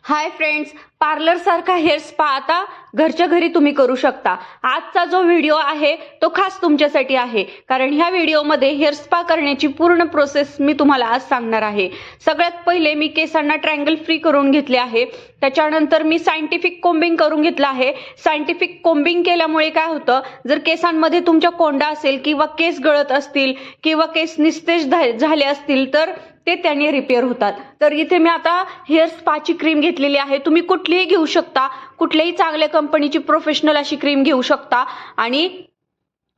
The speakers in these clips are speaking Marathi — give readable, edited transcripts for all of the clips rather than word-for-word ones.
हाय फ्रेंड्स, पार्लर सारखा हेअर स्पा आता घरच्या घरी तुम्ही करू शकता। आजचा जो व्हिडिओ आहे तो खास तुमच्यासाठी आहे, कारण ह्या व्हिडिओमध्ये हेअर स्पा करण्याची पूर्ण प्रोसेस मी तुम्हाला आज सांगणार आहे। सगळ्यात पहिले मी केसांना ट्रायंगल फ्री करून घेतले आहे, त्याच्यानंतर मी सायंटिफिक कोम्बिंग करून घेतलं आहे। सायंटिफिक कोम्बिंग केल्यामुळे काय होतं, जर केसांमध्ये तुमच्या कोंडा असेल किंवा केस गळत असतील किंवा केस निस्तेज झाले असतील तर ते त्याने रिपेअर होतात। तर इथे मी आता हेअर स्पाची क्रीम घेतलेली आहे। तुम्ही कुठलीही घेऊ शकता, कुठल्याही चांगल्या कंपनीची प्रोफेशनल अशी क्रीम घेऊ शकता। आणि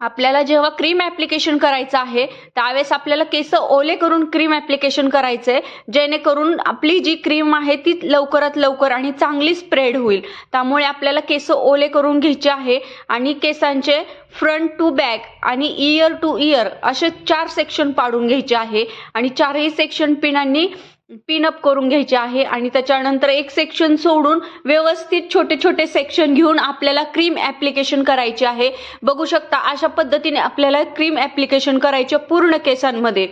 आपल्याला जेव्हा क्रीम ऍप्लिकेशन करायचं आहे त्यावेळेस आपल्याला केस ओले करून क्रीम ऍप्लिकेशन करायचंय, जेणेकरून आपली जी क्रीम आहे ती लवकरात लवकर आणि चांगली स्प्रेड होईल। त्यामुळे आपल्याला केस ओले करून घ्यायचे आहे आणि केसांचे फ्रंट टू बॅक आणि इयर टू इयर असे 4 सेक्शन पाडून घ्यायचे आहे आणि 4ही सेक्शन पिनांनी पिन अप करून घ्यायचे आहे। आणि त्याच्यानंतर एक सेक्शन सोडून व्यवस्थित छोटे छोटे सेक्शन घेऊन आपल्याला क्रीम ऍप्लिकेशन करायचे आहे। बघू शकता अशा पद्धतीने आपल्याला क्रीम ऍप्लिकेशन करायचे पूर्ण केसांमध्ये।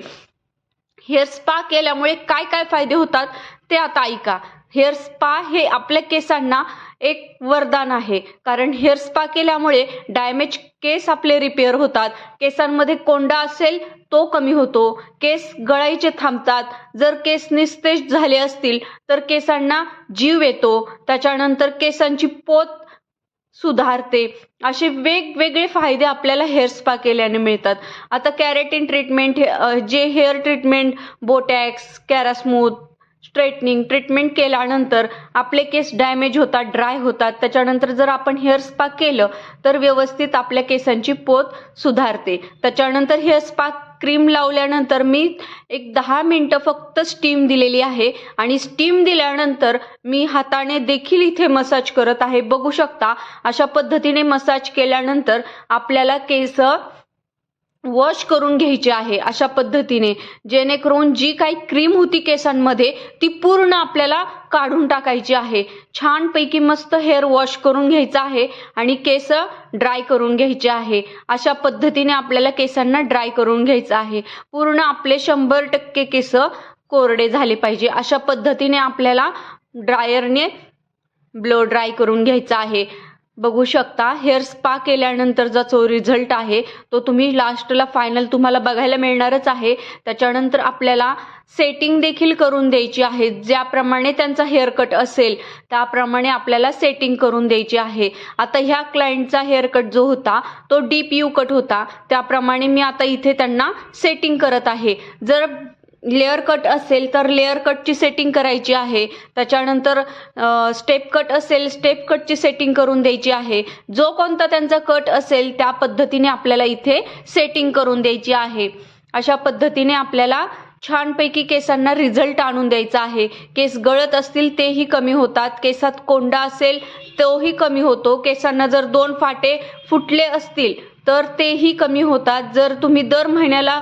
हेअर स्पा केल्यामुळे काय काय फायदे होतात ते आता ऐका। हेअर स्पा हे आपल्या केसांना एक वरदान आहे, कारण हेअर स्पा केल्यामुळे डॅमेज केस आपले रिपेअर होतात, केसांमध्ये कोंडा असेल तो कमी होतो, केस गळायचे थांबतात, जर केस निस्तेज झाले असतील तर केसांना जीव येतो, त्याच्यानंतर केसांची पोत सुधारते। असे वेगवेगळे फायदे आपल्याला हेअर स्पा केल्याने मिळतात। आता कॅरेटिन ट्रीटमेंट, जे हेअर ट्रीटमेंट, बोटॅक्स, कॅरास्मूथ, स्ट्रेटनिंग ट्रीटमेंट केल्यानंतर आपले केस डॅमेज होतात, ड्राय होतात। त्याच्यानंतर जर आपण हेअर स्पा केलं तर व्यवस्थित आपल्या केसांची पोत सुधारते। त्याच्यानंतर हेअर स्पा क्रीम लावल्यानंतर मी एक 10 मिनिटं फक्त स्टीम दिलेली आहे आणि स्टीम दिल्यानंतर मी हाताने देखील इथे मसाज करत आहे। बघू शकता अशा पद्धतीने मसाज केल्यानंतर आपल्याला केस वॉश करून घ्यायचे आहे अशा पद्धतीने, जेणेकरून जी काही क्रीम होती केसांमध्ये ती पूर्ण आपल्याला काढून टाकायची आहे। छानपैकी मस्त हेअर वॉश करून घ्यायचा आहे आणि केस ड्राय करून घ्यायचे आहे। अशा पद्धतीने आपल्याला केसांना ड्राय करून घ्यायचं आहे। पूर्ण आपले 100% केस कोरडे झाले पाहिजे अशा पद्धतीने आपल्याला ड्रायरने ब्लो ड्राय करून घ्यायचा आहे। बघू शकता हेअर स्पा केल्यानंतरचा जो रिझल्ट आहे तो तुम्ही लास्टला फायनल तुम्हाला बघायला मिळणारच आहे। त्याच्यानंतर आपल्याला सेटिंग देखील करून द्यायची आहे, ज्याप्रमाणे त्यांचा हेअर कट असेल त्याप्रमाणे आपल्याला सेटिंग करून द्यायची आहे। आता ह्या क्लायंटचा हेअर कट जो होता तो डीप यू कट होता, त्याप्रमाणे मी आता इथे त्यांना सेटिंग करत आहे। जर लेअर कट असेल तर लेअर कटची सेटिंग करायची आहे, त्याच्यानंतर स्टेप कट असेल स्टेप कटची सेटिंग करून द्यायची आहे। जो कोणता त्यांचा कट असेल त्या पद्धतीने आपल्याला इथे सेटिंग करून द्यायची आहे। अशा पद्धतीने आपल्याला छानपैकी केसांना रिझल्ट आणून द्यायचा आहे। केस गळत असतील तेही कमी होतात, केसात कोंडा असेल तोही कमी होतो, केसांना जर 2 फाटे फुटले असतील तर तेही कमी होतात। जर तुम्ही दर महिन्याला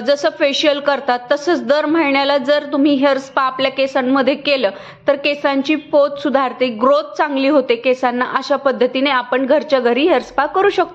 जसं फेशियल करतात तसंच दर महिन्याला जर तुम्ही हेअर स्पा आपल्या केसांमध्ये केलं तर केसांची पोत सुधारते, ग्रोथ चांगली होते केसांना। अशा पद्धतीने आपण घरच्या घरी हेअर स्पा करू शकतो।